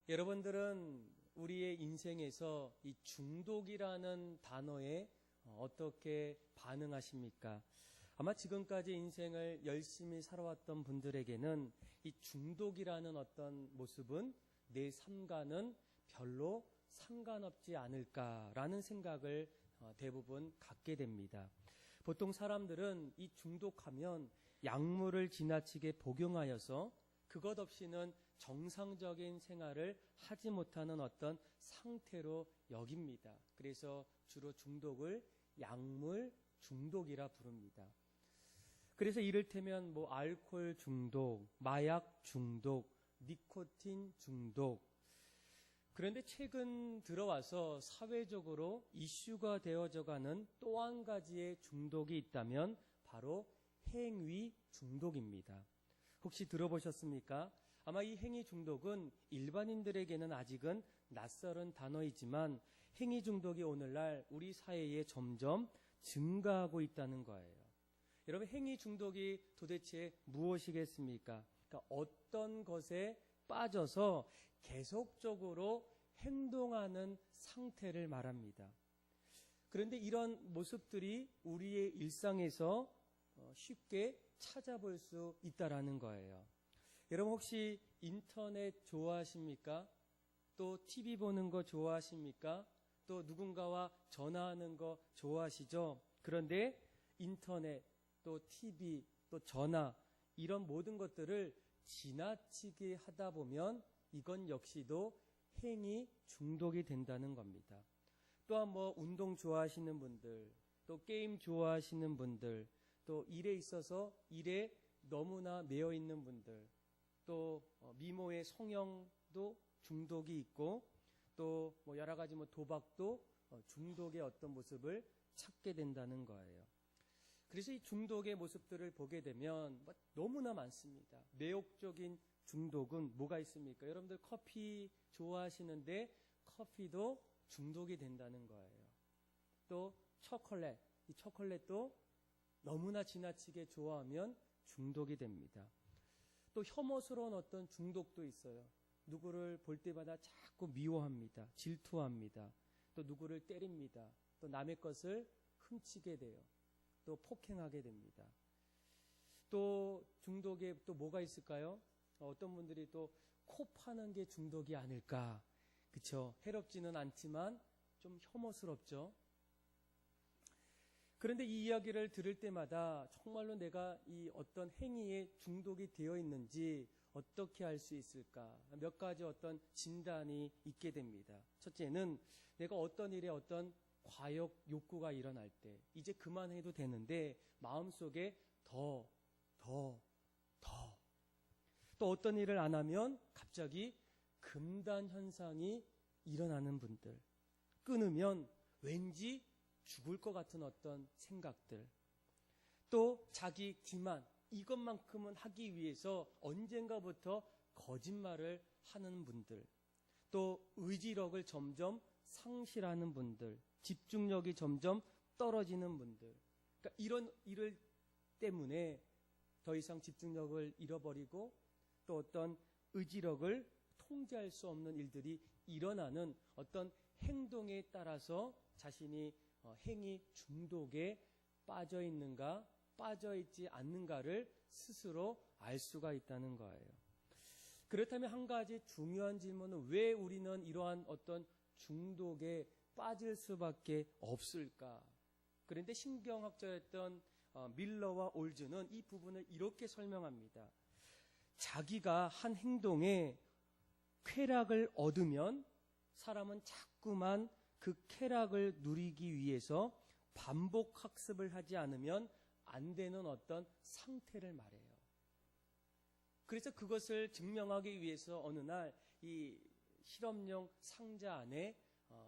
여러분들은 우리의 인생에서 이 중독이라는 단어에 어떻게 반응하십니까? 아마 지금까지 인생을 열심히 살아왔던 분들에게는 이 중독이라는 어떤 모습은 내 삶과는 별로 상관없지 않을까라는 생각을 대부분 갖게 됩니다. 보통 사람들은 이 중독하면 약물을 지나치게 복용하여서 그것 없이는 정상적인 생활을 하지 못하는 어떤 상태로 여깁니다. 그래서 주로 중독을 약물 중독이라 부릅니다. 그래서 이를테면 알코올 중독, 마약 중독, 니코틴 중독. 그런데 최근 들어와서 사회적으로 이슈가 되어져가는 또 한 가지의 중독이 있다면 바로 행위 중독입니다. 혹시 들어보셨습니까? 아마 이 행위 중독은 일반인들에게는 아직은 낯설은 단어이지만 행위 중독이 오늘날 우리 사회에 점점 증가하고 있다는 거예요. 여러분, 행위 중독이 도대체 무엇이겠습니까? 그러니까 어떤 것에 빠져서 계속적으로 행동하는 상태를 말합니다. 그런데 이런 모습들이 우리의 일상에서 쉽게 찾아볼 수 있다라는 거예요. 여러분, 혹시 인터넷 좋아하십니까? 또 TV 보는 거 좋아하십니까? 또 누군가와 전화하는 거 좋아하시죠? 그런데 인터넷, 또 TV, 또 전화 이런 모든 것들을 지나치게 하다 보면 이건 역시도 행위 중독이 된다는 겁니다. 또한 운동 좋아하시는 분들, 또 게임 좋아하시는 분들, 또 일에 있어서 일에 너무나 매여 있는 분들, 또 미모의 성형도 중독이 있고, 또 여러 가지 도박도 중독의 어떤 모습을 찾게 된다는 거예요. 그래서 이 중독의 모습들을 보게 되면 너무나 많습니다. 매혹적인 중독은 뭐가 있습니까? 여러분들 커피 좋아하시는데 커피도 중독이 된다는 거예요. 또 초콜릿, 이 초콜릿도 너무나 지나치게 좋아하면 중독이 됩니다. 또 혐오스러운 어떤 중독도 있어요. 누구를 볼 때마다 자꾸 미워합니다. 질투합니다. 또 누구를 때립니다. 또 남의 것을 훔치게 돼요. 또 폭행하게 됩니다. 또 중독에 또 뭐가 있을까요? 어떤 분들이 또 코 파는 게 중독이 아닐까. 그쵸? 해롭지는 않지만 좀 혐오스럽죠. 그런데 이 이야기를 들을 때마다 정말로 내가 이 어떤 행위에 중독이 되어 있는지 어떻게 알 수 있을까? 몇 가지 어떤 진단이 있게 됩니다. 첫째는 내가 어떤 일에 어떤 과욕 욕구가 일어날 때 이제 그만해도 되는데 마음속에 더 또 어떤 일을 안 하면 갑자기 금단 현상이 일어나는 분들, 끊으면 왠지 죽을 것 같은 어떤 생각들, 또 자기 기만, 이것만큼은 하기 위해서 언젠가부터 거짓말을 하는 분들, 또 의지력을 점점 상실하는 분들, 집중력이 점점 떨어지는 분들, 그러니까 이런 일 때문에 더 이상 집중력을 잃어버리고 또 어떤 의지력을 통제할 수 없는 일들이 일어나는 어떤 행동에 따라서 자신이 행위 중독에 빠져 있는가, 빠져 있지 않는가를 스스로 알 수가 있다는 거예요. 그렇다면 한 가지 중요한 질문은 왜 우리는 이러한 어떤 중독에 빠질 수밖에 없을까? 그런데 신경학자였던 밀러와 올즈는 이 부분을 이렇게 설명합니다. 자기가 한 행동에 쾌락을 얻으면 사람은 자꾸만 그 쾌락을 누리기 위해서 반복 학습을 하지 않으면 안 되는 어떤 상태를 말해요. 그래서 그것을 증명하기 위해서 어느 날 이 실험용 상자 안에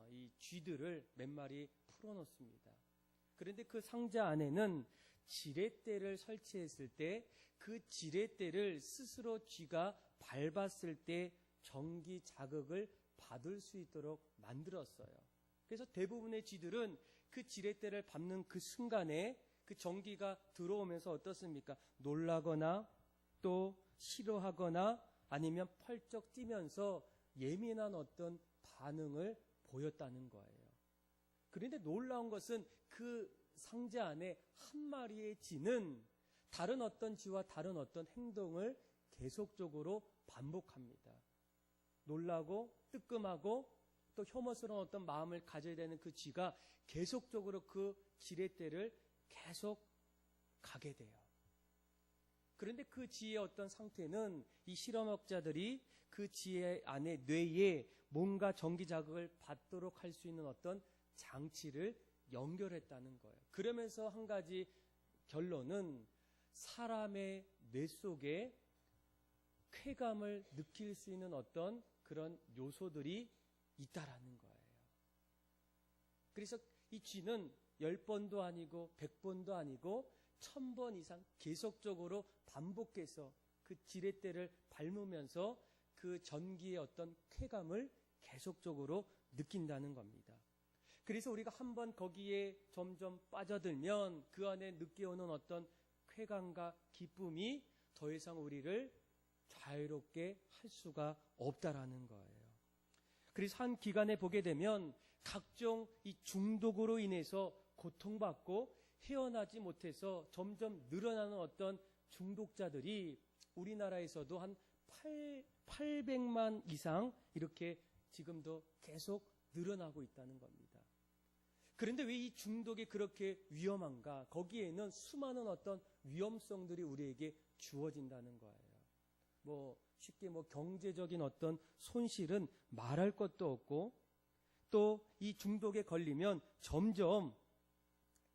이 쥐들을 몇 마리 풀어놓습니다. 그런데 그 상자 안에는 지렛대를 설치했을 때 그 지렛대를 스스로 쥐가 밟았을 때 전기 자극을 받을 수 있도록 만들었어요. 그래서 대부분의 쥐들은 그 지렛대를 밟는 그 순간에 그 전기가 들어오면서 어떻습니까? 놀라거나 또 싫어하거나 아니면 펄쩍 뛰면서 예민한 어떤 반응을 보였다는 거예요. 그런데 놀라운 것은 그 상자 안에 한 마리의 쥐는 다른 어떤 쥐와 다른 어떤 행동을 계속적으로 반복합니다. 놀라고 뜨끔하고 또 혐오스러운 어떤 마음을 가져야 되는 그 쥐가 계속적으로 그 지렛대를 계속 가게 돼요. 그런데 그 쥐의 어떤 상태는 이 실험학자들이 그 쥐의 안에 뇌에 뭔가 전기 자극을 받도록 할 수 있는 어떤 장치를 연결했다는 거예요. 그러면서 한 가지 결론은 사람의 뇌 속에 쾌감을 느낄 수 있는 어떤 그런 요소들이 있다라는 거예요. 그래서 이 쥐는 10번도 아니고 100번도 아니고 1000번 이상 계속적으로 반복해서 그 지렛대를 밟으면서 그 전기의 어떤 쾌감을 계속적으로 느낀다는 겁니다. 그래서 우리가 한번 거기에 점점 빠져들면 그 안에 느껴오는 어떤 쾌감과 기쁨이 더 이상 우리를 자유롭게 할 수가 없다라는 거예요. 그래서 한 기간에 보게 되면 각종 이 중독으로 인해서 고통받고 헤어나지 못해서 점점 늘어나는 어떤 중독자들이 우리나라에서도 한 800만 이상 이렇게 지금도 계속 늘어나고 있다는 겁니다. 그런데 왜 이 중독이 그렇게 위험한가? 거기에는 수많은 어떤 위험성들이 우리에게 주어진다는 거예요. 쉽게 경제적인 어떤 손실은 말할 것도 없고, 또 이 중독에 걸리면 점점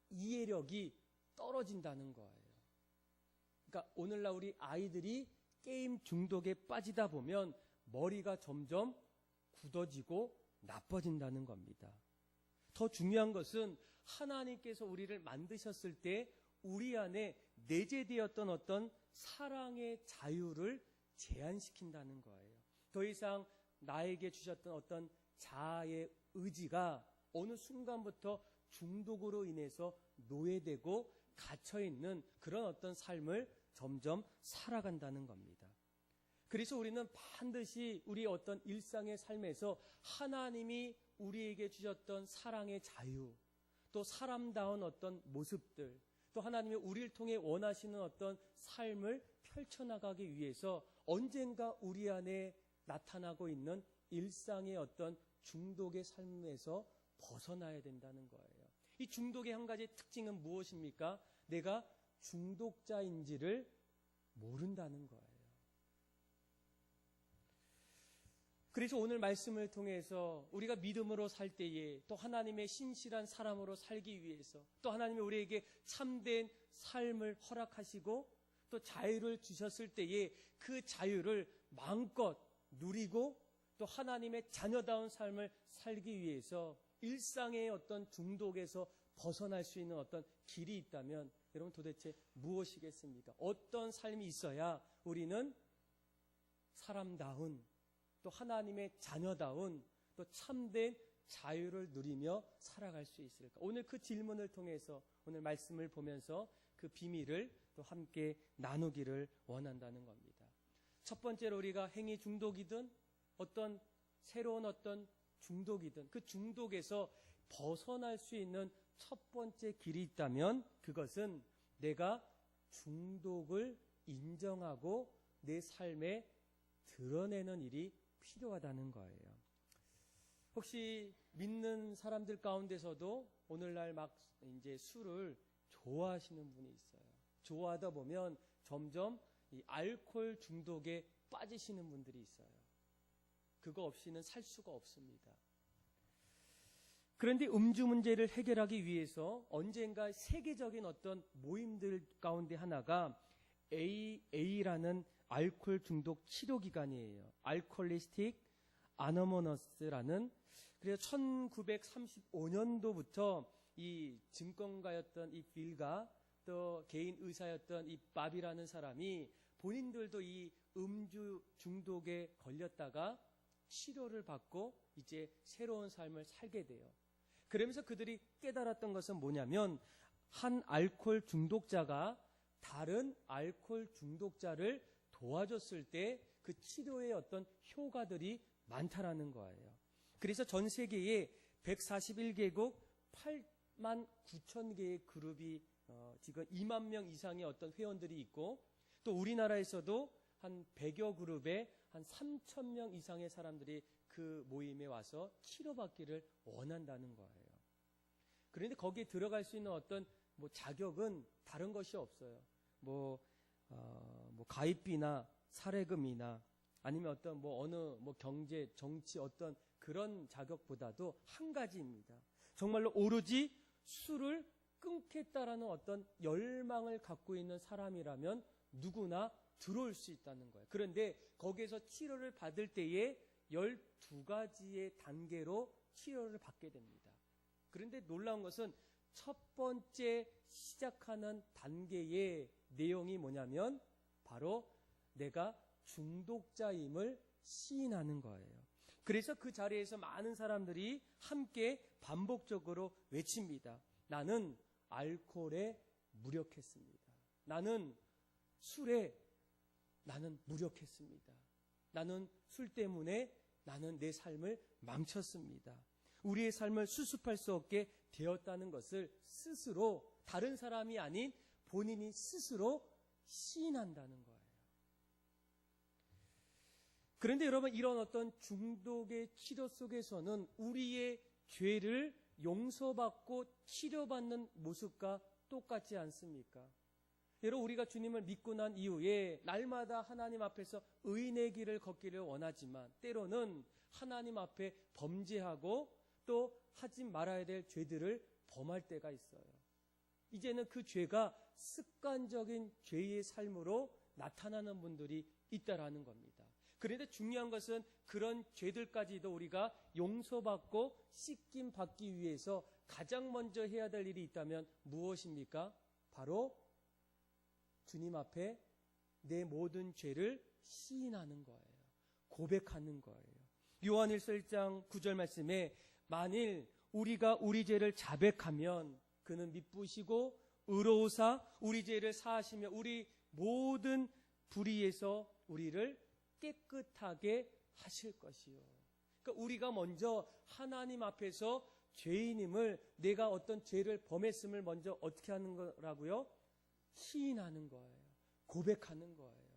이해력이 떨어진다는 거예요. 그러니까 오늘날 우리 아이들이 게임 중독에 빠지다 보면 머리가 점점 굳어지고 나빠진다는 겁니다. 더 중요한 것은 하나님께서 우리를 만드셨을 때 우리 안에 내재되었던 어떤 사랑의 자유를 제한시킨다는 거예요. 더 이상 나에게 주셨던 어떤 자아의 의지가 어느 순간부터 중독으로 인해서 노예되고 갇혀있는 그런 어떤 삶을 점점 살아간다는 겁니다. 그래서 우리는 반드시 우리 어떤 일상의 삶에서 하나님이 우리에게 주셨던 사랑의 자유, 또 사람다운 어떤 모습들, 또 하나님이 우리를 통해 원하시는 어떤 삶을 펼쳐나가기 위해서 언젠가 우리 안에 나타나고 있는 일상의 어떤 중독의 삶에서 벗어나야 된다는 거예요. 이 중독의 한 가지 특징은 무엇입니까? 내가 중독자인지를 모른다는 거예요. 그래서 오늘 말씀을 통해서 우리가 믿음으로 살 때에 또 하나님의 신실한 사람으로 살기 위해서 또 하나님이 우리에게 참된 삶을 허락하시고 또 자유를 주셨을 때에 그 자유를 마음껏 누리고 또 하나님의 자녀다운 삶을 살기 위해서 일상의 어떤 중독에서 벗어날 수 있는 어떤 길이 있다면 여러분 도대체 무엇이겠습니까? 어떤 삶이 있어야 우리는 사람다운 또 하나님의 자녀다운 또 참된 자유를 누리며 살아갈 수 있을까? 오늘 그 질문을 통해서 오늘 말씀을 보면서 그 비밀을 또 함께 나누기를 원한다는 겁니다. 첫 번째로 우리가 행위 중독이든 어떤 새로운 어떤 중독이든 그 중독에서 벗어날 수 있는 첫 번째 길이 있다면 그것은 내가 중독을 인정하고 내 삶에 드러내는 일이 필요하다는 거예요. 혹시 믿는 사람들 가운데서도 오늘날 막 이제 술을 좋아하시는 분이 있어요. 좋아하다 보면 점점 이 알코올 중독에 빠지시는 분들이 있어요. 그거 없이는 살 수가 없습니다. 그런데 음주 문제를 해결하기 위해서 언젠가 세계적인 어떤 모임들 가운데 하나가 AA라는 알코올 중독 치료 기관이에요. 알코올리스틱 아노머너스라는. 그래서 1935년도부터 이 증권가였던 이 빌과 또 개인 의사였던 이 밥이라는 사람이 본인들도 이 음주 중독에 걸렸다가 치료를 받고 이제 새로운 삶을 살게 돼요. 그러면서 그들이 깨달았던 것은 뭐냐면 한 알코올 중독자가 다른 알코올 중독자를 도와줬을 때 그 치료의 어떤 효과들이 많다라는 거예요. 그래서 전 세계에 141개국 8만 9천 개의 그룹이 지금 2만 명 이상의 어떤 회원들이 있고, 또 우리나라에서도 한 100여 그룹에 한 3천 명 이상의 사람들이 그 모임에 와서 치료받기를 원한다는 거예요. 그런데 거기에 들어갈 수 있는 어떤 자격은 다른 것이 없어요. 가입비나 사례금이나 아니면 어떤 어느 경제, 정치 어떤 그런 자격보다도 한 가지입니다. 정말로 오로지 술을 끊겠다라는 어떤 열망을 갖고 있는 사람이라면 누구나 들어올 수 있다는 거예요. 그런데 거기에서 치료를 받을 때에 12가지의 단계로 치료를 받게 됩니다. 그런데 놀라운 것은 첫 번째 시작하는 단계의 내용이 뭐냐면 바로 내가 중독자임을 시인하는 거예요. 그래서 그 자리에서 많은 사람들이 함께 반복적으로 외칩니다. 나는 알코올에 무력했습니다. 나는 술에 무력했습니다. 나는 술 때문에 나는 내 삶을 망쳤습니다. 우리의 삶을 수습할 수 없게 되었다는 것을 스스로, 다른 사람이 아닌 본인이 스스로 시인한다는 거예요. 그런데 여러분, 이런 어떤 중독의 치료 속에서는 우리의 죄를 용서받고 치료받는 모습과 똑같지 않습니까? 여러분, 우리가 주님을 믿고 난 이후에 날마다 하나님 앞에서 의인의 길을 걷기를 원하지만 때로는 하나님 앞에 범죄하고 또 하지 말아야 될 죄들을 범할 때가 있어요. 이제는 그 죄가 습관적인 죄의 삶으로 나타나는 분들이 있다라는 겁니다. 그런데 중요한 것은 그런 죄들까지도 우리가 용서받고 씻김 받기 위해서 가장 먼저 해야 될 일이 있다면 무엇입니까? 바로 주님 앞에 내 모든 죄를 시인하는 거예요. 고백하는 거예요. 요한일서 1장 9절 말씀에 만일 우리가 우리 죄를 자백하면 그는 미쁘시고 의로우사 우리 죄를 사하시며 우리 모든 불의에서 우리를 깨끗하게 하실 것이요. 그러니까 우리가 먼저 하나님 앞에서 죄인임을, 내가 어떤 죄를 범했음을 먼저 어떻게 하는 거라고요? 시인하는 거예요. 고백하는 거예요.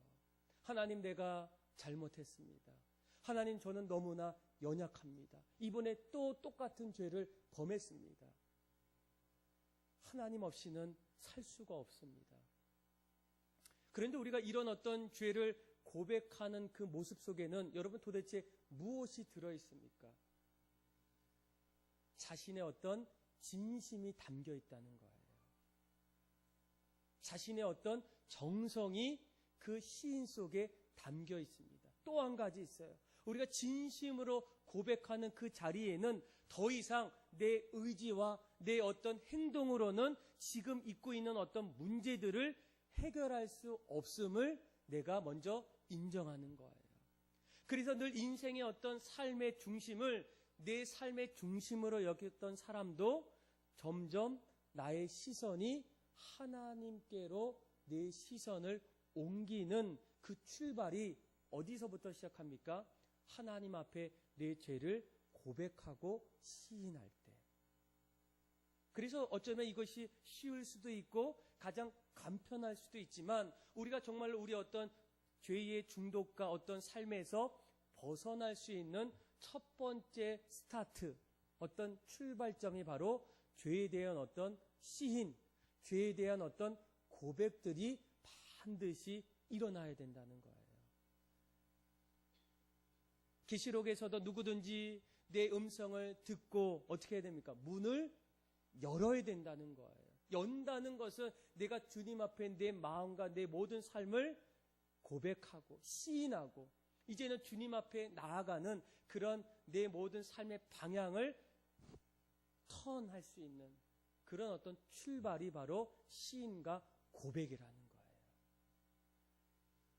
하나님, 내가 잘못했습니다. 하나님, 저는 너무나 연약합니다. 이번에 또 똑같은 죄를 범했습니다. 하나님 없이는 살 수가 없습니다. 그런데 우리가 이런 어떤 죄를 고백하는 그 모습 속에는 여러분 도대체 무엇이 들어있습니까? 자신의 어떤 진심이 담겨 있다는 거예요. 자신의 어떤 정성이 그 시인 속에 담겨 있습니다. 또 한 가지 있어요. 우리가 진심으로 고백하는 그 자리에는 더 이상 내 의지와 내 어떤 행동으로는 지금 있고 있는 어떤 문제들을 해결할 수 없음을 내가 먼저 인정하는 거예요. 그래서 늘 인생의 어떤 삶의 중심을 내 삶의 중심으로 여겼던 사람도 점점 나의 시선이 하나님께로 내 시선을 옮기는 그 출발이 어디서부터 시작합니까? 하나님 앞에 내 죄를 고백하고 시인할 때. 그래서 어쩌면 이것이 쉬울 수도 있고 가장 간편할 수도 있지만 우리가 정말로 우리 어떤 죄의 중독과 어떤 삶에서 벗어날 수 있는 첫 번째 스타트, 어떤 출발점이 바로 죄에 대한 어떤 시인, 죄에 대한 어떤 고백들이 반드시 일어나야 된다는 거예요. 계시록에서도 누구든지 내 음성을 듣고 어떻게 해야 됩니까? 문을 열어야 된다는 거예요. 연다는 것은 내가 주님 앞에 내 마음과 내 모든 삶을 고백하고 시인하고 이제는 주님 앞에 나아가는 그런 내 모든 삶의 방향을 턴할 수 있는 그런 어떤 출발이 바로 시인과 고백이라는 거예요.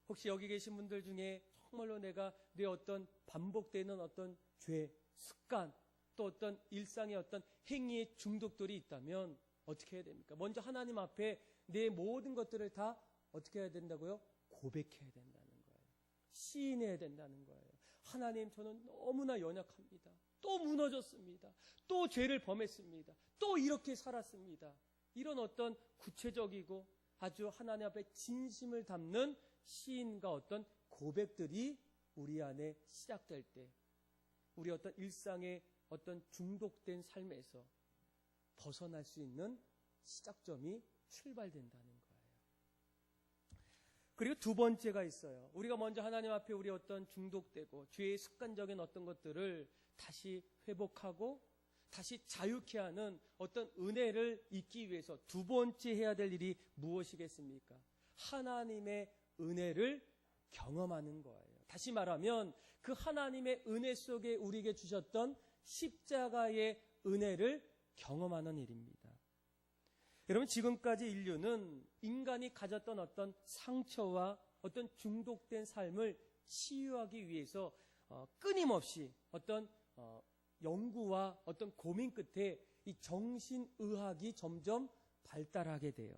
혹시 여기 계신 분들 중에 정말로 내가 내 어떤 반복되는 어떤 죄, 습관, 또 어떤 일상의 어떤 행위의 중독들이 있다면 어떻게 해야 됩니까? 먼저 하나님 앞에 내 모든 것들을 다 어떻게 해야 된다고요? 고백해야 된다는 거예요. 시인해야 된다는 거예요. 하나님, 저는 너무나 연약합니다. 또 무너졌습니다. 또 죄를 범했습니다. 또 이렇게 살았습니다. 이런 어떤 구체적이고 아주 하나님 앞에 진심을 담는 시인과 어떤 고백들이 우리 안에 시작될 때, 우리 어떤 일상의 어떤 중독된 삶에서 벗어날 수 있는 시작점이 출발된다는 거예요. 그리고 두 번째가 있어요. 우리가 먼저 하나님 앞에 우리 어떤 중독되고 죄의 습관적인 어떤 것들을 다시 회복하고 다시 자유케 하는 어떤 은혜를 잊기 위해서 두 번째 해야 될 일이 무엇이겠습니까? 하나님의 은혜를 경험하는 거예요. 다시 말하면 그 하나님의 은혜 속에 우리에게 주셨던 십자가의 은혜를 경험하는 일입니다. 여러분, 지금까지 인류는 인간이 가졌던 어떤 상처와 어떤 중독된 삶을 치유하기 위해서 끊임없이 어떤 연구와 어떤 고민 끝에 이 정신의학이 점점 발달하게 돼요.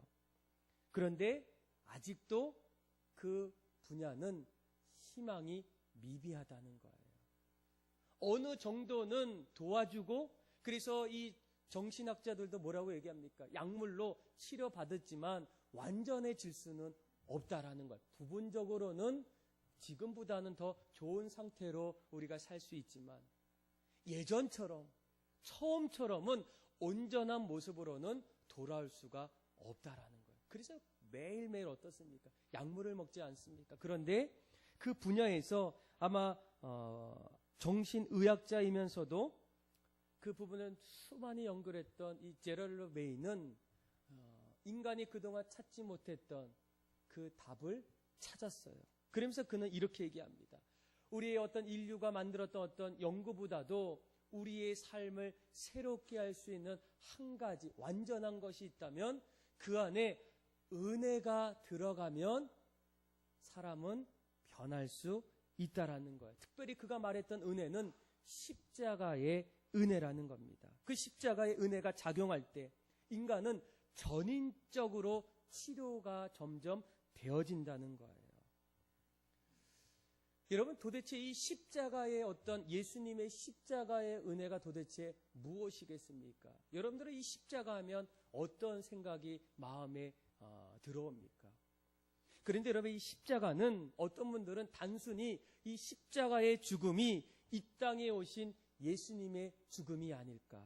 그런데 아직도 그 분야는 희망이 미비하다는 거예요. 어느 정도는 도와주고, 그래서 이 정신학자들도 뭐라고 얘기합니까? 약물로 치료받았지만 완전해질 수는 없다라는 거예요. 부분적으로는 지금보다는 더 좋은 상태로 우리가 살 수 있지만 예전처럼, 처음처럼은 온전한 모습으로는 돌아올 수가 없다라는 거예요. 그래서 매일매일 어떻습니까? 약물을 먹지 않습니까? 그런데 그 분야에서 아마 정신의학자이면서도 그 부분을 수많이 연구했던 이 제럴드 메이는 인간이 그동안 찾지 못했던 그 답을 찾았어요. 그러면서 그는 이렇게 얘기합니다. 우리의 어떤 인류가 만들었던 어떤 연구보다도 우리의 삶을 새롭게 할 수 있는 한 가지 완전한 것이 있다면 그 안에 은혜가 들어가면 사람은 변할 수 있다라는 거예요. 특별히 그가 말했던 은혜는 십자가의 은혜라는 겁니다. 그 십자가의 은혜가 작용할 때 인간은 전인적으로 치료가 점점 되어진다는 거예요. 여러분, 도대체 이 십자가의 어떤 예수님의 십자가의 은혜가 도대체 무엇이겠습니까? 여러분들은 이 십자가 하면 어떤 생각이 마음에 들어옵니까? 그런데 여러분, 이 십자가는 어떤 분들은 단순히 이 십자가의 죽음이 이 땅에 오신 예수님의 죽음이 아닐까.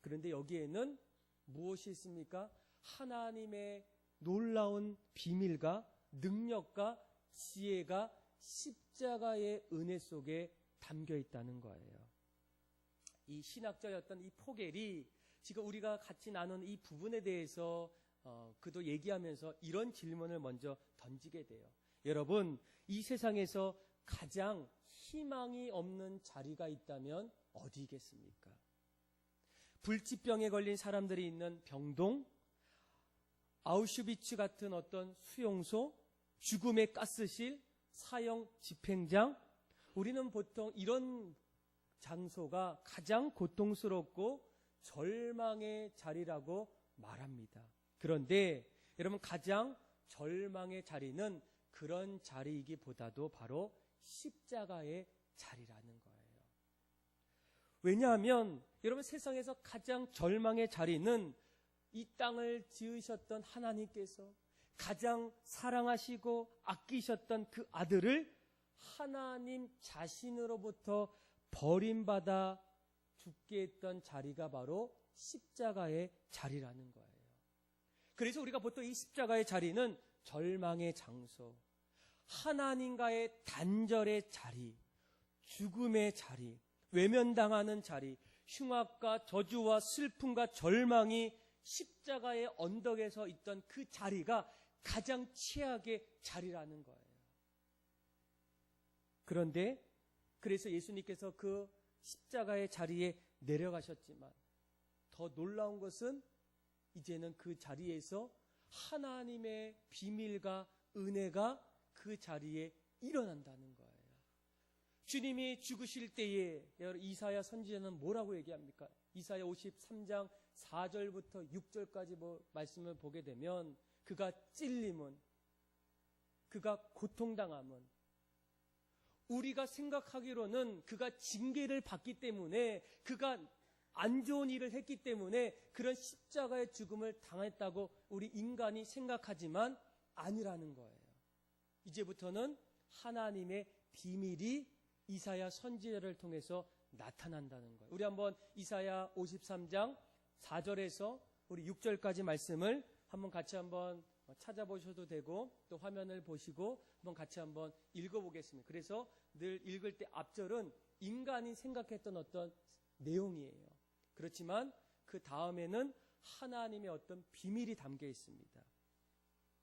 그런데 여기에는 무엇이 있습니까? 하나님의 놀라운 비밀과 능력과 지혜가 십자가의 은혜 속에 담겨 있다는 거예요. 이 신학자였던 이 포겔이 지금 우리가 같이 나눈 이 부분에 대해서 그도 얘기하면서 이런 질문을 먼저 던지게 돼요. 여러분, 이 세상에서 가장 희망이 없는 자리가 있다면 어디겠습니까? 불치병에 걸린 사람들이 있는 병동, 아우슈비츠 같은 어떤 수용소, 죽음의 가스실, 사형 집행장, 우리는 보통 이런 장소가 가장 고통스럽고 절망의 자리라고 말합니다. 그런데 여러분, 가장 절망의 자리는 그런 자리이기보다도 바로 십자가의 자리라는 거예요. 왜냐하면 여러분, 세상에서 가장 절망의 자리는 이 땅을 지으셨던 하나님께서 가장 사랑하시고 아끼셨던 그 아들을 하나님 자신으로부터 버림받아 죽게 했던 자리가 바로 십자가의 자리라는 거예요. 그래서 우리가 보통 이 십자가의 자리는 절망의 장소, 하나님과의 단절의 자리, 죽음의 자리, 외면당하는 자리, 흉악과 저주와 슬픔과 절망이 십자가의 언덕에서 있던 그 자리가 가장 최악의 자리라는 거예요. 그런데 그래서 예수님께서 그 십자가의 자리에 내려가셨지만 더 놀라운 것은 이제는 그 자리에서 하나님의 비밀과 은혜가 그 자리에 일어난다는 거예요. 주님이 죽으실 때에 이사야 선지자는 뭐라고 얘기합니까? 이사야 53장 4절부터 6절까지 말씀을 보게 되면 그가 찔림은, 그가 고통당함은 우리가 생각하기로는 그가 징계를 받기 때문에, 그가 안 좋은 일을 했기 때문에 그런 십자가의 죽음을 당했다고 우리 인간이 생각하지만 아니라는 거예요. 이제부터는 하나님의 비밀이 이사야 선지자를 통해서 나타난다는 거예요. 우리 한번 이사야 53장 4절에서 우리 6절까지 말씀을 한번 같이 한번 찾아보셔도 되고, 또 화면을 보시고 한번 같이 한번 읽어보겠습니다. 그래서 늘 읽을 때 앞절은 인간이 생각했던 어떤 내용이에요. 그렇지만 그 다음에는 하나님의 어떤 비밀이 담겨 있습니다.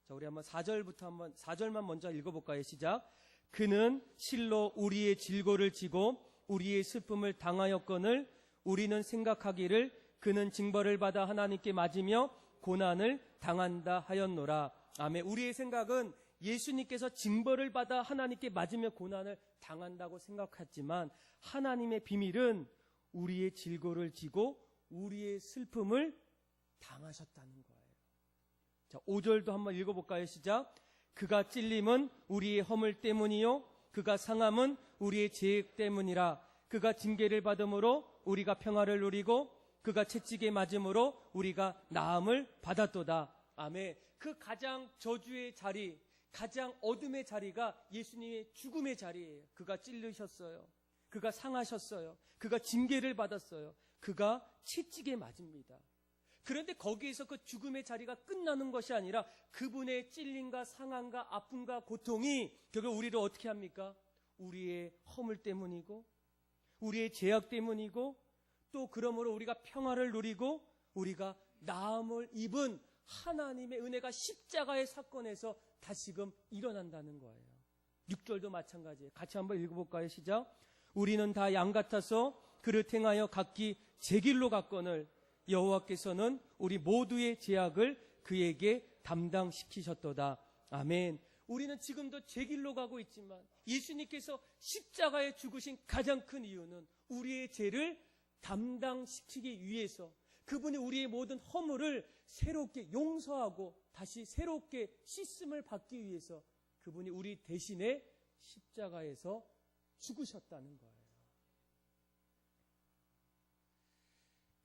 자, 우리 한번 4절만 먼저 읽어볼까요? 시작. 그는 실로 우리의 질고를 지고 우리의 슬픔을 당하였거늘 우리는 생각하기를 그는 징벌을 받아 하나님께 맞으며 고난을 당한다 하였노라. 아멘. 우리의 생각은 예수님께서 징벌을 받아 하나님께 맞으며 고난을 당한다고 생각했지만, 하나님의 비밀은 우리의 질고를 지고 우리의 슬픔을 당하셨다는 거예요. 자, 5절도 한번 읽어볼까요? 시작. 그가 찔림은 우리의 허물 때문이요 그가 상함은 우리의 죄 때문이라. 그가 징계를 받음으로 우리가 평화를 누리고 그가 채찍에 맞음으로 우리가 나음을 받았도다. 아멘. 그 가장 저주의 자리, 가장 어둠의 자리가 예수님의 죽음의 자리예요. 그가 찔르셨어요. 그가 상하셨어요. 그가 징계를 받았어요. 그가 채찍에 맞습니다. 그런데 거기에서 그 죽음의 자리가 끝나는 것이 아니라 그분의 찔림과 상함과 아픔과 고통이 결국 우리를 어떻게 합니까? 우리의 허물 때문이고 우리의 죄악 때문이고, 또 그러므로 우리가 평화를 누리고 우리가 나음을 입은 하나님의 은혜가 십자가의 사건에서 다시금 일어난다는 거예요. 6절도 마찬가지예요. 같이 한번 읽어볼까요? 시작. 우리는 다 양 같아서 그를 행하여 각기 제 길로 갔거늘 여호와께서는 우리 모두의 죄악을 그에게 담당시키셨도다. 아멘. 우리는 지금도 제 길로 가고 있지만 예수님께서 십자가에 죽으신 가장 큰 이유는 우리의 죄를 담당시키기 위해서, 그분이 우리의 모든 허물을 새롭게 용서하고 다시 새롭게 씻음을 받기 위해서 그분이 우리 대신에 십자가에서 죽으셨다는 거예요.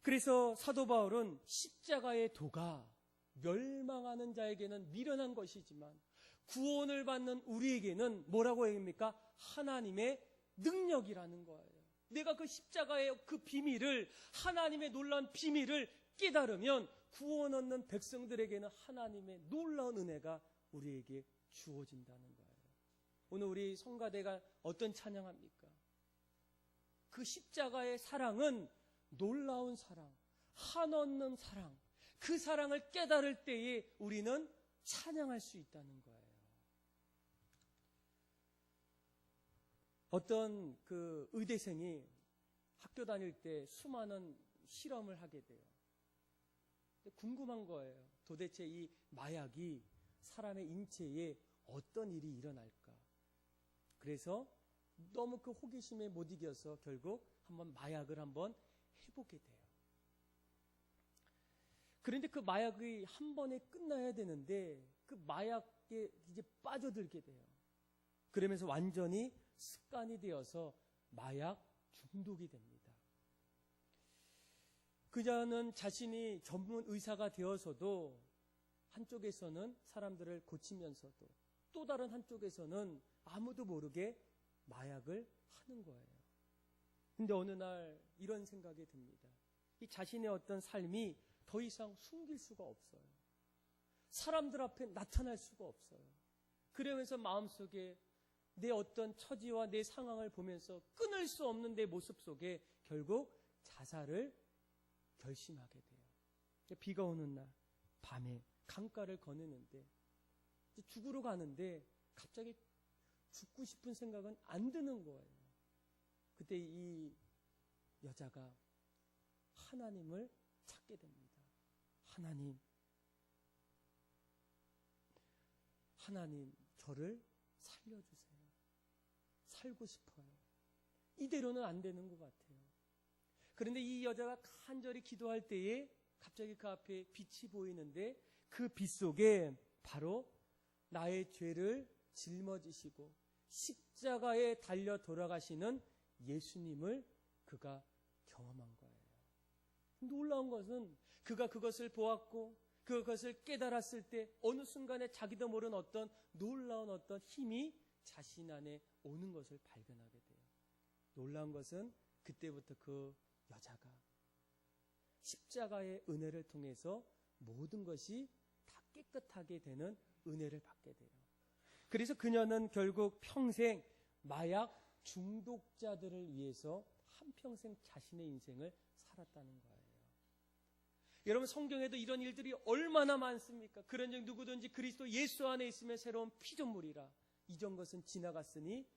그래서 사도 바울은 십자가의 도가 멸망하는 자에게는 미련한 것이지만 구원을 받는 우리에게는 뭐라고 얘기합니까? 하나님의 능력이라는 거예요. 내가 그 십자가의 그 비밀을, 하나님의 놀라운 비밀을 깨달으면 구원 얻는 백성들에게는 하나님의 놀라운 은혜가 우리에게 주어진다는 거예요. 오늘 우리 성가대가 어떤 찬양합니까? 그 십자가의 사랑은 놀라운 사랑, 한없는 사랑, 그 사랑을 깨달을 때에 우리는 찬양할 수 있다는 거예요. 어떤 그 의대생이 학교 다닐 때 수많은 실험을 하게 돼요. 궁금한 거예요. 도대체 이 마약이 사람의 인체에 어떤 일이 일어날까? 그래서 너무 그 호기심에 못 이겨서 결국 한번 마약을 한번 해보게 돼요. 그런데 그 마약이 한 번에 끝나야 되는데 그 마약에 이제 빠져들게 돼요. 그러면서 완전히 습관이 되어서 마약 중독이 됩니다. 그자는 자신이 전문 의사가 되어서도 한쪽에서는 사람들을 고치면서도 또 다른 한쪽에서는 아무도 모르게 마약을 하는 거예요. 근데 어느 날 이런 생각이 듭니다. 이 자신의 어떤 삶이 더 이상 숨길 수가 없어요. 사람들 앞에 나타날 수가 없어요. 그러면서 마음속에 내 어떤 처지와 내 상황을 보면서 끊을 수 없는 내 모습 속에 결국 자살을 결심하게 돼요. 비가 오는 날 밤에 강가를 거니는데 죽으러 가는데 갑자기 죽고 싶은 생각은 안 드는 거예요. 그때 이 여자가 하나님을 찾게 됩니다. 하나님 저를 살려주세요. 살고 싶어요. 이대로는 안 되는 것 같아요. 그런데 이 여자가 간절히 기도할 때에 갑자기 그 앞에 빛이 보이는데 그 빛 속에 바로 나의 죄를 짊어지시고 십자가에 달려 돌아가시는 예수님을 그가 경험한 거예요. 놀라운 것은 그가 그것을 보았고 그것을 깨달았을 때 어느 순간에 자기도 모르는 어떤 놀라운 어떤 힘이 자신 안에 오는 것을 발견하게 돼요. 놀라운 것은 그때부터 그 여자가 십자가의 은혜를 통해서 모든 것이 다 깨끗하게 되는 은혜를 받게 돼요. 그래서 그녀는 결국 평생 마약 중독자들을 위해서 한평생 자신의 인생을 살았다는 거예요. 여러분, 성경에도 이런 일들이 얼마나 많습니까? 그런즉 누구든지 그리스도 예수 안에 있으면 새로운 피조물이라. 이전 것은 지나갔으니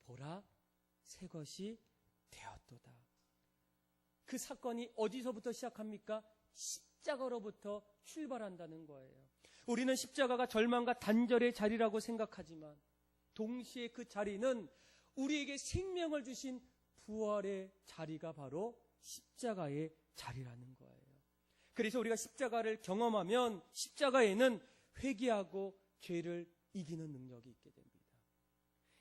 보라 새 것이 되었도다. 그 사건이 어디서부터 시작합니까? 십자가로부터 출발한다는 거예요. 우리는 십자가가 절망과 단절의 자리라고 생각하지만 동시에 그 자리는 우리에게 생명을 주신 부활의 자리가 바로 십자가의 자리라는 거예요. 그래서 우리가 십자가를 경험하면 십자가에는 회개하고 죄를 이기는 능력이 있게 됩니다.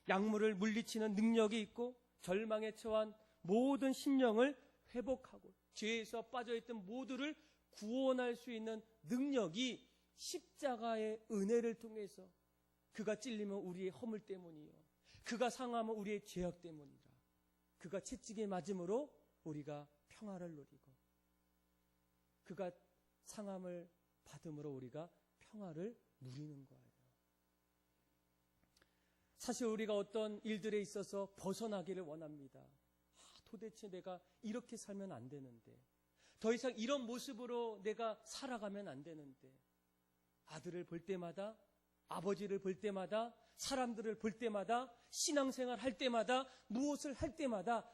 약물을 물리치는 능력이 있고 절망에 처한 모든 심령을 회복하고 죄에서 빠져있던 모두를 구원할 수 있는 능력이 십자가의 은혜를 통해서 그가 찔리면 우리의 허물 때문이요, 그가 상하면 우리의 죄악 때문이라. 그가 채찍에 맞음으로 우리가 평화를 누리고 그가 상함을 받음으로 우리가 평화를 누리는 거예요. 사실 우리가 어떤 일들에 있어서 벗어나기를 원합니다. 도대체 내가 이렇게 살면 안 되는데, 더 이상 이런 모습으로 내가 살아가면 안 되는데, 아들을 볼 때마다, 아버지를 볼 때마다, 사람들을 볼 때마다, 신앙생활 할 때마다, 무엇을 할 때마다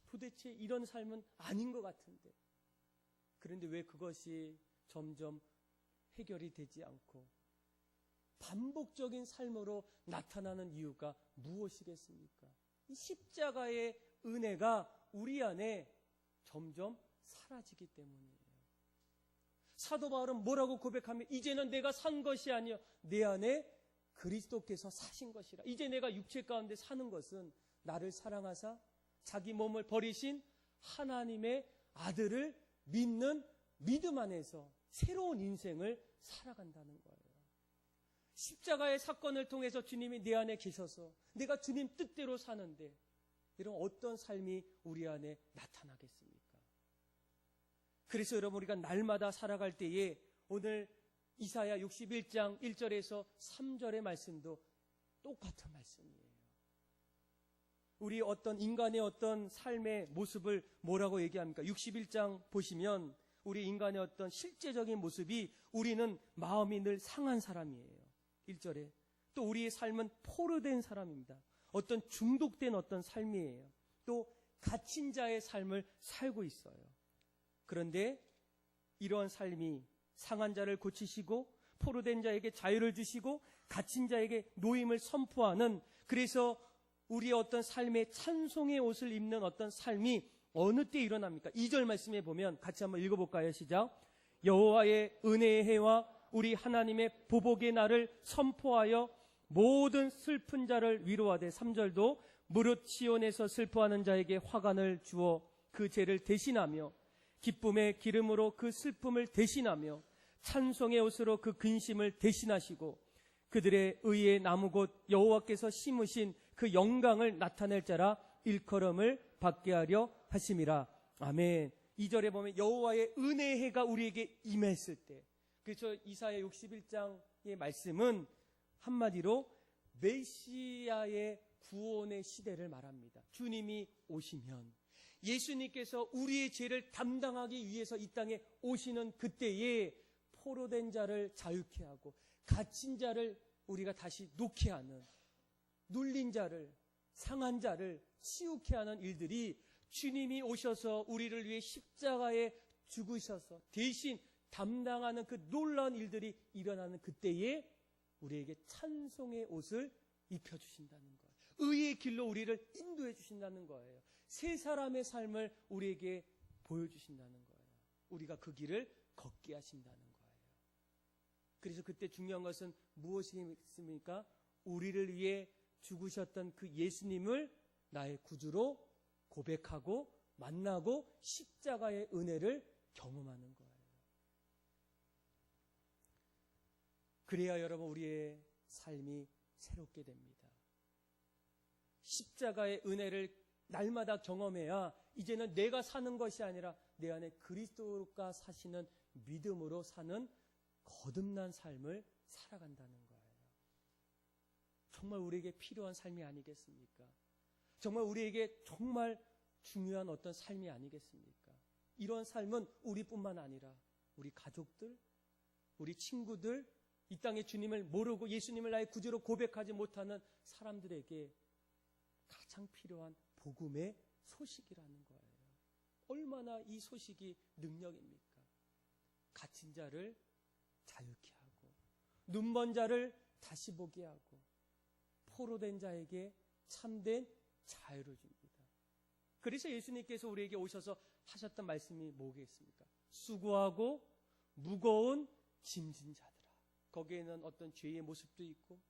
도대체 이런 삶은 아닌 것 같은데, 그런데 왜 그것이 점점 해결이 되지 않고 반복적인 삶으로 나타나는 이유가 무엇이겠습니까? 이 십자가의 은혜가 우리 안에 점점 사라지기 때문이에요. 사도 바울은 뭐라고 고백하면, 이제는 내가 산 것이 아니요 내 안에 그리스도께서 사신 것이라. 이제 내가 육체 가운데 사는 것은 나를 사랑하사 자기 몸을 버리신 하나님의 아들을 믿는 믿음 안에서 새로운 인생을 살아간다는 거예요. 십자가의 사건을 통해서 주님이 내 안에 계셔서 내가 주님 뜻대로 사는데, 이런 어떤 삶이 우리 안에 나타나겠습니까? 그래서 여러분, 우리가 날마다 살아갈 때에 오늘 이사야 61장 1절에서 3절의 말씀도 똑같은 말씀이에요. 우리 어떤 인간의 어떤 삶의 모습을 뭐라고 얘기합니까? 61장 보시면 우리 인간의 어떤 실제적인 모습이, 우리는 마음이 늘 상한 사람이에요. 1절에 또 우리의 삶은 포로된 사람입니다. 어떤 중독된 어떤 삶이에요. 또 갇힌 자의 삶을 살고 있어요. 그런데 이러한 삶이 상한 자를 고치시고 포로된 자에게 자유를 주시고 갇힌 자에게 노임을 선포하는, 그래서 우리의 어떤 삶의 찬송의 옷을 입는 어떤 삶이 어느 때 일어납니까? 2절 말씀에 보면 같이 한번 읽어볼까요? 시작. 여호와의 은혜의 해와 우리 하나님의 보복의 날을 선포하여 모든 슬픈 자를 위로하되, 3절도 무릇 시온에서 슬퍼하는 자에게 화관을 주어 그 죄를 대신하며 기쁨의 기름으로 그 슬픔을 대신하며 찬송의 옷으로 그 근심을 대신하시고 그들의 의의 나무 곧 여호와께서 심으신 그 영광을 나타낼 자라 일컬음을 받게 하려 하심이라. 아멘. 2절에 보면 여호와의 은혜의 해가 우리에게 임했을 때, 그래서 이사야 61장의 말씀은 한마디로 메시아의 구원의 시대를 말합니다. 주님이 오시면, 예수님께서 우리의 죄를 담당하기 위해서 이 땅에 오시는 그때에 포로된 자를 자유케 하고 갇힌 자를 우리가 다시 놓게 하는, 눌린 자를, 상한 자를 치유케 하는 일들이 주님이 오셔서 우리를 위해 십자가에 죽으셔서 대신 담당하는 그 놀라운 일들이 일어나는 그때에 우리에게 찬송의 옷을 입혀주신다는 거예요. 의의 길로 우리를 인도해 주신다는 거예요. 새 사람의 삶을 우리에게 보여주신다는 거예요. 우리가 그 길을 걷게 하신다는 거예요. 그래서 그때 중요한 것은 무엇이겠습니까? 우리를 위해 죽으셨던 그 예수님을 나의 구주로 고백하고 만나고 십자가의 은혜를 경험하는 거예요. 그래야 여러분 우리의 삶이 새롭게 됩니다. 십자가의 은혜를 날마다 경험해야 이제는 내가 사는 것이 아니라 내 안에 그리스도가 사시는 믿음으로 사는 거듭난 삶을 살아간다는 거예요. 정말 우리에게 필요한 삶이 아니겠습니까? 정말 우리에게 정말 중요한 어떤 삶이 아니겠습니까? 이런 삶은 우리뿐만 아니라 우리 가족들, 우리 친구들, 이 땅에 주님을 모르고 예수님을 나의 구주로 고백하지 못하는 사람들에게 가장 필요한 복음의 소식이라는 거예요. 얼마나 이 소식이 능력입니까? 갇힌 자를 자유케 하고 눈먼 자를 다시 보게 하고 포로된 자에게 참된 자유를 줍니다. 그래서 예수님께서 우리에게 오셔서 하셨던 말씀이 뭐겠습니까? 수고하고 무거운 짐진 자들아. 거기에는 어떤 죄의 모습도 있고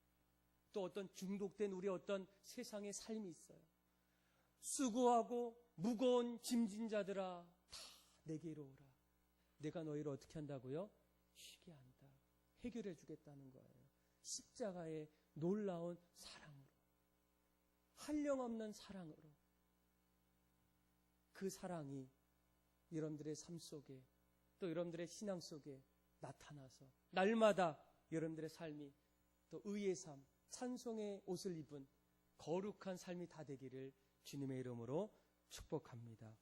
또 어떤 중독된 우리 어떤 세상의 삶이 있어요. 수고하고 무거운 짐진 자들아 다 내게로 오라. 내가 너희를 어떻게 한다고요? 쉬게 한다. 해결해 주겠다는 거예요. 십자가의 놀라운 사랑으로, 한량없는 사랑으로 그 사랑이 여러분들의 삶 속에 또 여러분들의 신앙 속에 나타나서 날마다 여러분들의 삶이 또 의의 삶, 찬송의 옷을 입은 거룩한 삶이 다 되기를 주님의 이름으로 축복합니다.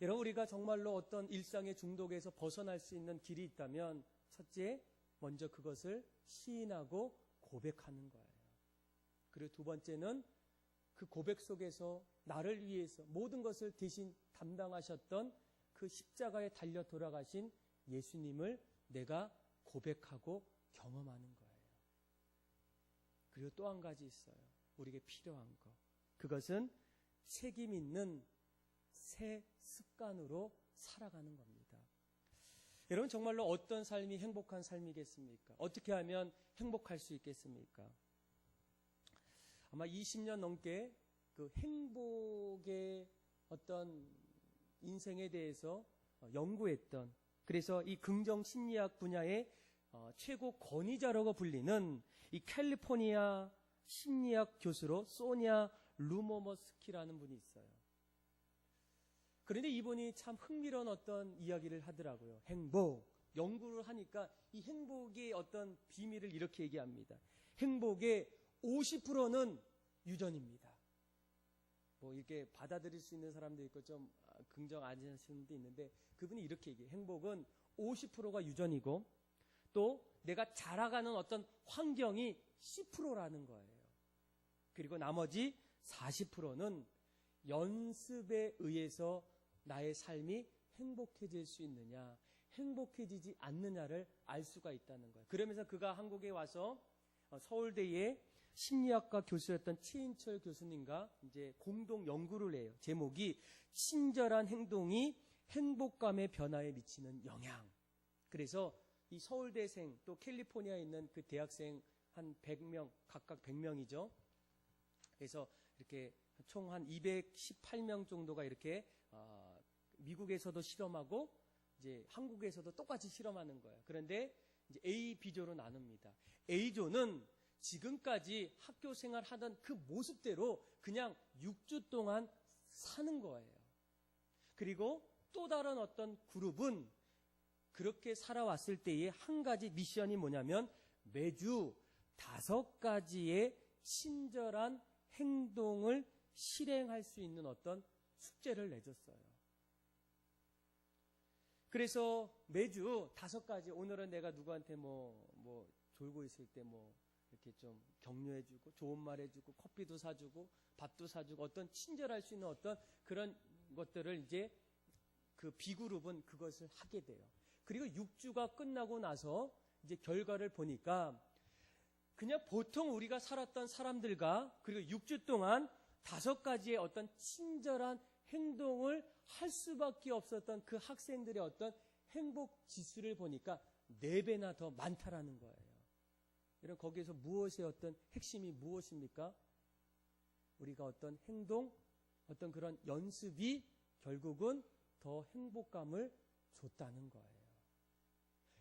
여러분 우리가 정말로 어떤 일상의 중독에서 벗어날 수 있는 길이 있다면 첫째, 먼저 그것을 시인하고 고백하는 거예요. 그리고 두 번째는 그 고백 속에서 나를 위해서 모든 것을 대신 담당하셨던 그 십자가에 달려 돌아가신 예수님을 내가 고백하고 경험하는 거예요. 그리고 또 한 가지 있어요. 우리에게 필요한 거. 그것은 책임 있는 새 습관으로 살아가는 겁니다. 여러분 정말로 어떤 삶이 행복한 삶이겠습니까? 어떻게 하면 행복할 수 있겠습니까? 아마 20년 넘게 그 행복의 어떤 인생에 대해서 연구했던, 그래서 이 긍정 심리학 분야의 최고 권위자라고 불리는 이 캘리포니아 심리학 교수로 소니아 루모머스키라는 분이 있어요. 그런데 이분이 참 흥미로운 어떤 이야기를 하더라고요. 행복. 연구를 하니까 이 행복의 어떤 비밀을 이렇게 얘기합니다. 행복의 50%는 유전입니다. 뭐 이렇게 받아들일 수 있는 사람도 있고 좀 긍정 안 하시는 분도 있는데 그분이 이렇게 얘기해요. 행복은 50%가 유전이고 또 내가 자라가는 어떤 환경이 10%라는 거예요. 그리고 나머지 40%는 연습에 의해서 나의 삶이 행복해질 수 있느냐, 행복해지지 않느냐를 알 수가 있다는 거예요. 그러면서 그가 한국에 와서 서울대의 심리학과 교수였던 최인철 교수님과 이제 공동 연구를 해요. 제목이 친절한 행동이 행복감의 변화에 미치는 영향. 그래서 이 서울대생 또 캘리포니아에 있는 그 대학생 한 100명, 각각 100명이죠. 그래서 이렇게 총 한 218명 정도가 이렇게 미국에서도 실험하고 이제 한국에서도 똑같이 실험하는 거예요. 그런데 이제 A, B조로 나눕니다. A조는 지금까지 학교 생활 하던 그 모습대로 그냥 6주 동안 사는 거예요. 그리고 또 다른 어떤 그룹은 그렇게 살아왔을 때의 한 가지 미션이 뭐냐면 매주 5가지의 친절한 행동을 실행할 수 있는 어떤 숙제를 내줬어요. 그래서 매주 5가지, 오늘은 내가 누구한테 뭐 졸고 있을 때 이렇게 좀 격려해주고 좋은 말 해주고 커피도 사주고 밥도 사주고 어떤 친절할 수 있는 어떤 그런 것들을 이제 그 B그룹은 그것을 하게 돼요. 그리고 6주가 끝나고 나서 이제 결과를 보니까 그냥 보통 우리가 살았던 사람들과 그리고 6주 동안 5가지의 어떤 친절한 행동을 할 수밖에 없었던 그 학생들의 어떤 행복 지수를 보니까 4배나 더 많다라는 거예요. 이런 거기에서 무엇의 어떤 핵심이 무엇입니까? 우리가 어떤 행동, 어떤 그런 연습이 결국은 더 행복감을 줬다는 거예요.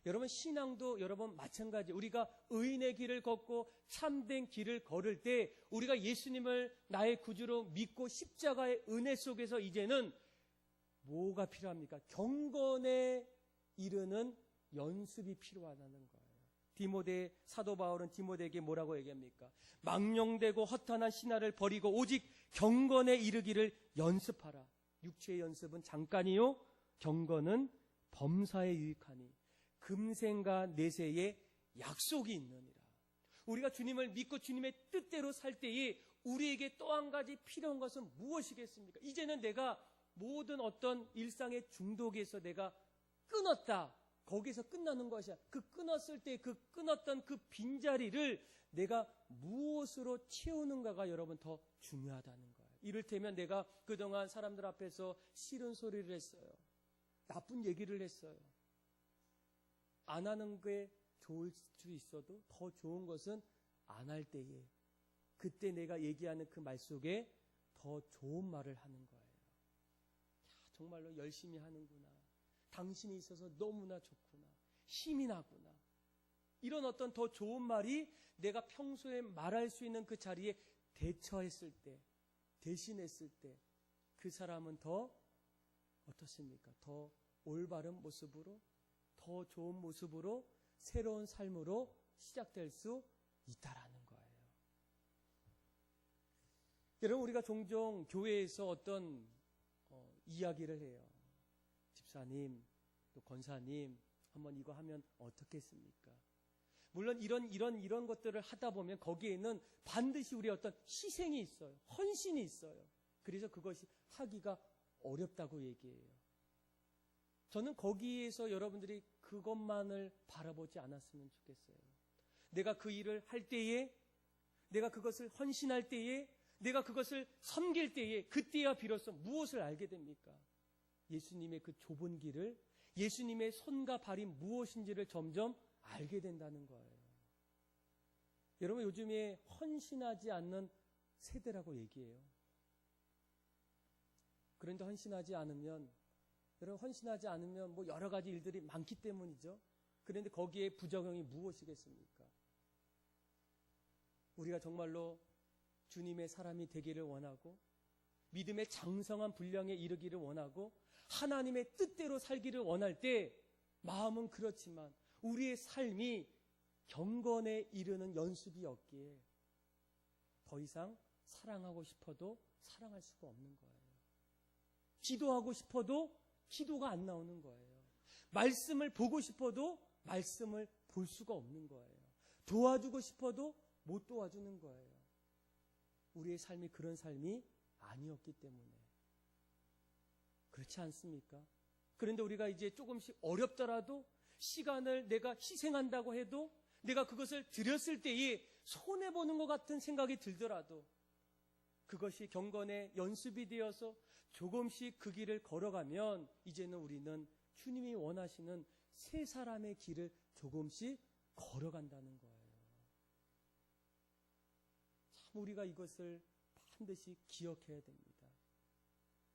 여러분, 신앙도 여러분 마찬가지. 우리가 의인의 길을 걷고 참된 길을 걸을 때 우리가 예수님을 나의 구주로 믿고 십자가의 은혜 속에서 이제는 뭐가 필요합니까? 경건에 이르는 연습이 필요하다는 거예요. 사도 바울은 디모데에게 뭐라고 얘기합니까? 망령되고 허탄한 신화를 버리고 오직 경건에 이르기를 연습하라. 육체의 연습은 잠깐이요, 경건은 범사에 유익하니 금생과 내세에 약속이 있느니라. 우리가 주님을 믿고 주님의 뜻대로 살 때에 우리에게 또 한 가지 필요한 것은 무엇이겠습니까? 이제는 내가 모든 어떤 일상의 중독에서 내가 끊었다. 거기서 끝나는 것이야. 그 끊었을 때 그 끊었던 그 빈자리를 내가 무엇으로 채우는가가 여러분 더 중요하다는 거예요. 이를테면 내가 그동안 사람들 앞에서 싫은 소리를 했어요. 나쁜 얘기를 했어요. 안 하는 게 좋을 수 있어도 더 좋은 것은 안 할 때에 그때 내가 얘기하는 그 말 속에 더 좋은 말을 하는 거예요. 야, 정말로 열심히 하는구나. 당신이 있어서 너무나 좋구나. 힘이 나구나. 이런 어떤 더 좋은 말이 내가 평소에 말할 수 있는 그 자리에 대처했을 때, 대신했을 때 그 사람은 더 어떻습니까? 더 올바른 모습으로, 더 좋은 모습으로, 새로운 삶으로 시작될 수 있다라는 거예요. 여러분, 우리가 종종 교회에서 어떤 이야기를 해요. 집사님, 또 권사님, 한번 이거 하면 어떻겠습니까? 물론 이런 것들을 하다 보면 거기에는 반드시 우리의 어떤 희생이 있어요. 헌신이 있어요. 그래서 그것이 하기가 어렵다고 얘기해요. 저는 거기에서 여러분들이 그것만을 바라보지 않았으면 좋겠어요. 내가 그 일을 할 때에, 내가 그것을 헌신할 때에, 내가 그것을 섬길 때에, 그때야 비로소 무엇을 알게 됩니까? 예수님의 그 좁은 길을, 예수님의 손과 발이 무엇인지를 점점 알게 된다는 거예요. 여러분, 요즘에 헌신하지 않는 세대라고 얘기해요. 그런데 헌신하지 않으면, 여러분, 헌신하지 않으면 뭐 여러 가지 일들이 많기 때문이죠. 그런데 거기에 부작용이 무엇이겠습니까? 우리가 정말로 주님의 사람이 되기를 원하고 믿음의 장성한 분량에 이르기를 원하고 하나님의 뜻대로 살기를 원할 때 마음은 그렇지만 우리의 삶이 경건에 이르는 연습이 없기에 더 이상 사랑하고 싶어도 사랑할 수가 없는 거예요. 기도하고 싶어도 기도가 안 나오는 거예요. 말씀을 보고 싶어도 말씀을 볼 수가 없는 거예요. 도와주고 싶어도 못 도와주는 거예요. 우리의 삶이 그런 삶이 아니었기 때문에. 그렇지 않습니까? 그런데 우리가 이제 조금씩 어렵더라도 시간을 내가 희생한다고 해도 내가 그것을 드렸을 때에 손해보는 것 같은 생각이 들더라도 그것이 경건의 연습이 되어서 조금씩 그 길을 걸어가면 이제는 우리는 주님이 원하시는 새 사람의 길을 조금씩 걸어간다는 거예요. 참 우리가 이것을 반드시 기억해야 됩니다.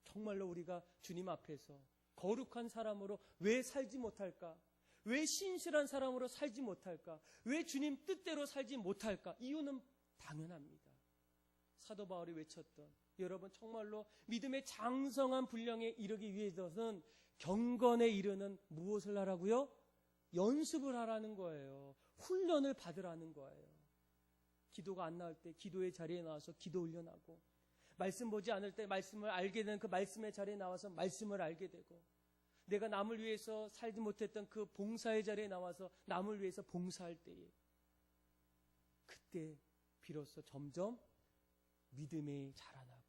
정말로 우리가 주님 앞에서 거룩한 사람으로 왜 살지 못할까? 왜 신실한 사람으로 살지 못할까? 왜 주님 뜻대로 살지 못할까? 이유는 당연합니다. 사도 바울이 외쳤던 여러분 정말로 믿음의 장성한 분량에 이르기 위해서는 경건에 이르는 무엇을 하라고요? 연습을 하라는 거예요. 훈련을 받으라는 거예요. 기도가 안 나올 때 기도의 자리에 나와서 기도 훈련하고 말씀 보지 않을 때 말씀을 알게 되는 그 말씀의 자리에 나와서 말씀을 알게 되고 내가 남을 위해서 살지 못했던 그 봉사의 자리에 나와서 남을 위해서 봉사할 때에 그때 비로소 점점 믿음이 자라나고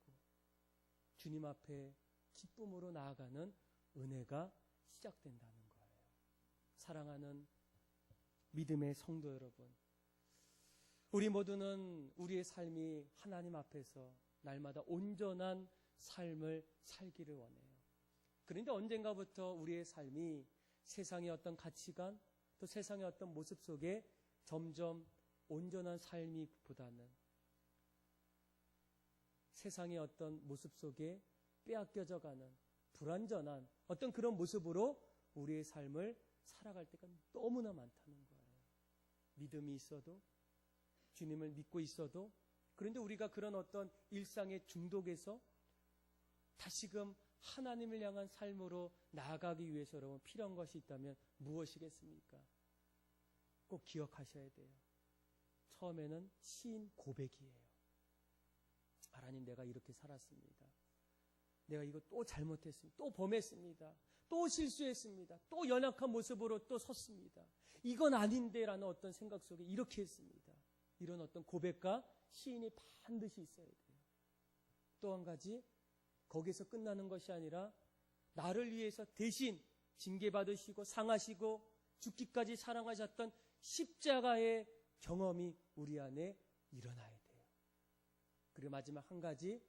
주님 앞에 기쁨으로 나아가는 은혜가 시작된다는 거예요. 사랑하는 믿음의 성도 여러분, 우리 모두는 우리의 삶이 하나님 앞에서 날마다 온전한 삶을 살기를 원해요. 그런데 언젠가부터 우리의 삶이 세상의 어떤 가치관 또 세상의 어떤 모습 속에 점점 온전한 삶이보다는 세상의 어떤 모습 속에 빼앗겨져 가는 불완전한 어떤 그런 모습으로 우리의 삶을 살아갈 때가 너무나 많다는 거예요. 믿음이 있어도, 주님을 믿고 있어도, 그런데 우리가 그런 어떤 일상의 중독에서 다시금 하나님을 향한 삶으로 나아가기 위해서 여러분 필요한 것이 있다면 무엇이겠습니까? 꼭 기억하셔야 돼요. 처음에는 시인 고백이에요. 하나님, 내가 이렇게 살았습니다. 내가 이거 또 잘못했습니다. 또 범했습니다. 또 실수했습니다. 또 연약한 모습으로 또 섰습니다. 이건 아닌데 라는 어떤 생각 속에 이렇게 했습니다. 이런 어떤 고백과 시인이 반드시 있어야 돼요. 또 한 가지, 거기서 끝나는 것이 아니라 나를 위해서 대신 징계받으시고 상하시고 죽기까지 사랑하셨던 십자가의 경험이 우리 안에 일어나야 돼요. 그리고 마지막 한 가지,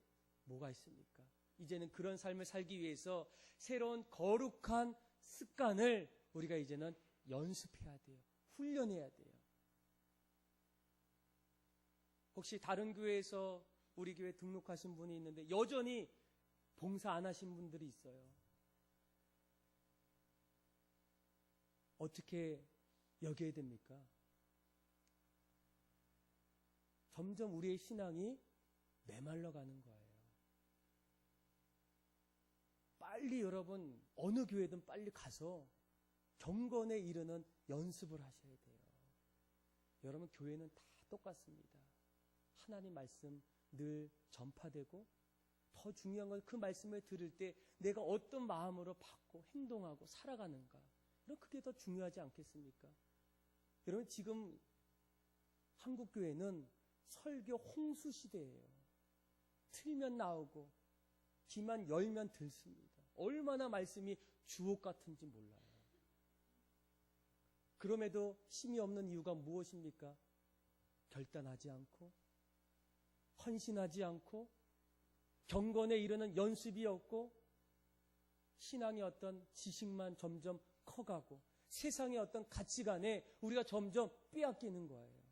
뭐가 있습니까? 이제는 그런 삶을 살기 위해서 새로운 거룩한 습관을 우리가 이제는 연습해야 돼요. 훈련해야 돼요. 혹시 다른 교회에서 우리 교회 등록하신 분이 있는데 여전히 봉사 안 하신 분들이 있어요. 어떻게 여겨야 됩니까? 점점 우리의 신앙이 메말라 가는 거예요. 빨리 여러분 어느 교회든 빨리 가서 경건에 이르는 연습을 하셔야 돼요. 여러분 교회는 다 똑같습니다. 하나님 말씀 늘 전파되고 더 중요한 건 그 말씀을 들을 때 내가 어떤 마음으로 받고 행동하고 살아가는가. 그게 더 중요하지 않겠습니까? 여러분 지금 한국 교회는 설교 홍수 시대예요. 틀면 나오고 귀만 열면 듣습니다. 얼마나 말씀이 주옥 같은지 몰라요. 그럼에도 힘이 없는 이유가 무엇입니까? 결단하지 않고 헌신하지 않고 경건에 이르는 연습이 없고 신앙의 어떤 지식만 점점 커가고 세상의 어떤 가치관에 우리가 점점 빼앗기는 거예요.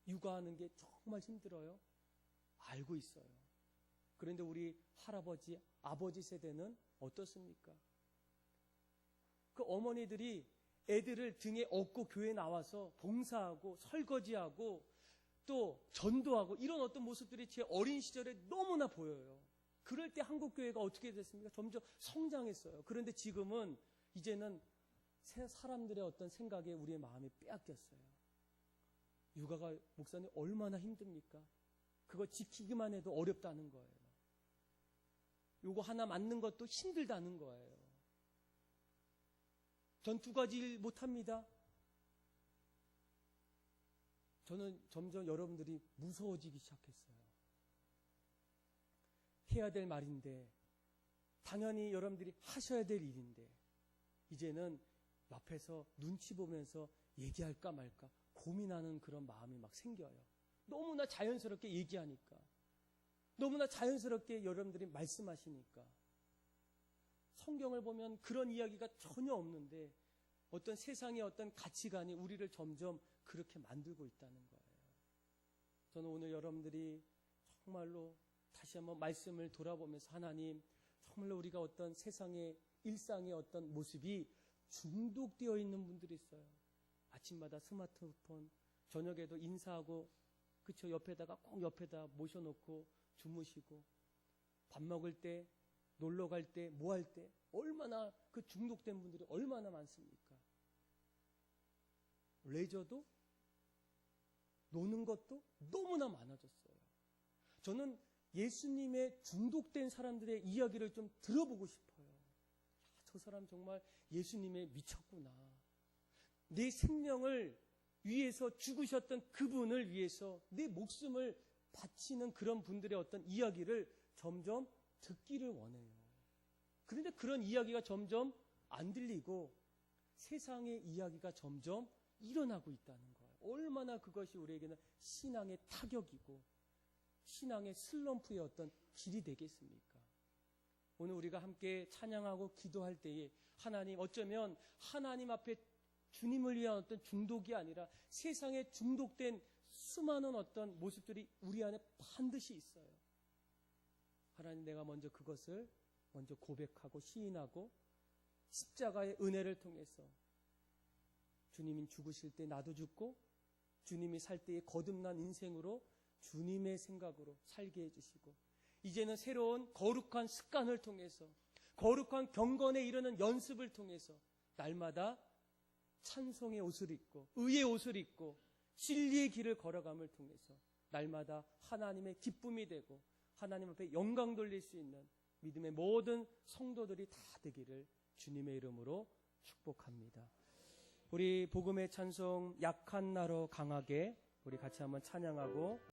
육아하는 게 정말 힘들어요. 알고 있어요. 그런데 우리 할아버지, 아버지 세대는 어떻습니까? 그 어머니들이 애들을 등에 업고 교회에 나와서 봉사하고 설거지하고 또 전도하고 이런 어떤 모습들이 제 어린 시절에 너무나 보여요. 그럴 때 한국교회가 어떻게 됐습니까? 점점 성장했어요. 그런데 지금은 이제는 사람들의 어떤 생각에 우리의 마음이 빼앗겼어요. 육아가 목사님 얼마나 힘듭니까? 그거 지키기만 해도 어렵다는 거예요. 요거 하나 맞는 것도 힘들다는 거예요. 전 2가지 일 못합니다. 저는 점점 여러분들이 무서워지기 시작했어요. 해야 될 말인데 당연히 여러분들이 하셔야 될 일인데 이제는 옆에서 눈치 보면서 얘기할까 말까 고민하는 그런 마음이 막 생겨요. 너무나 자연스럽게 얘기하니까 너무나 자연스럽게 여러분들이 말씀하시니까 성경을 보면 그런 이야기가 전혀 없는데 어떤 세상의 어떤 가치관이 우리를 점점 그렇게 만들고 있다는 거예요. 저는 오늘 여러분들이 정말로 다시 한번 말씀을 돌아보면서 하나님 정말로 우리가 어떤 세상의 일상의 어떤 모습이 중독되어 있는 분들이 있어요. 아침마다 스마트폰, 저녁에도 인사하고 그쵸 옆에다가 꼭 옆에다 모셔놓고 주무시고 밥 먹을 때 놀러 갈 때 뭐 할 때 얼마나 그 중독된 분들이 얼마나 많습니까? 레저도 노는 것도 너무나 많아졌어요. 저는 예수님의 중독된 사람들의 이야기를 좀 들어보고 싶어요. 야, 저 사람 정말 예수님에 미쳤구나. 내 생명을 위해서 죽으셨던 그분을 위해서 내 목숨을 바치는 그런 분들의 어떤 이야기를 점점 듣기를 원해요. 그런데 그런 이야기가 점점 안 들리고 세상의 이야기가 점점 일어나고 있다는 거예요. 얼마나 그것이 우리에게는 신앙의 타격이고 신앙의 슬럼프의 어떤 길이 되겠습니까? 오늘 우리가 함께 찬양하고 기도할 때에 하나님 어쩌면 하나님 앞에 주님을 위한 어떤 중독이 아니라 세상에 중독된 수많은 어떤 모습들이 우리 안에 반드시 있어요. 하나님, 내가 먼저 그것을 먼저 고백하고 시인하고 십자가의 은혜를 통해서 주님이 죽으실 때 나도 죽고 주님이 살 때의 거듭난 인생으로 주님의 생각으로 살게 해주시고, 이제는 새로운 거룩한 습관을 통해서 거룩한 경건에 이르는 연습을 통해서 날마다 찬송의 옷을 입고 의의 옷을 입고 진리의 길을 걸어감을 통해서 날마다 하나님의 기쁨이 되고 하나님 앞에 영광 돌릴 수 있는 믿음의 모든 성도들이 다 되기를 주님의 이름으로 축복합니다. 우리 복음의 찬송 약한 나로 강하게 우리 같이 한번 찬양하고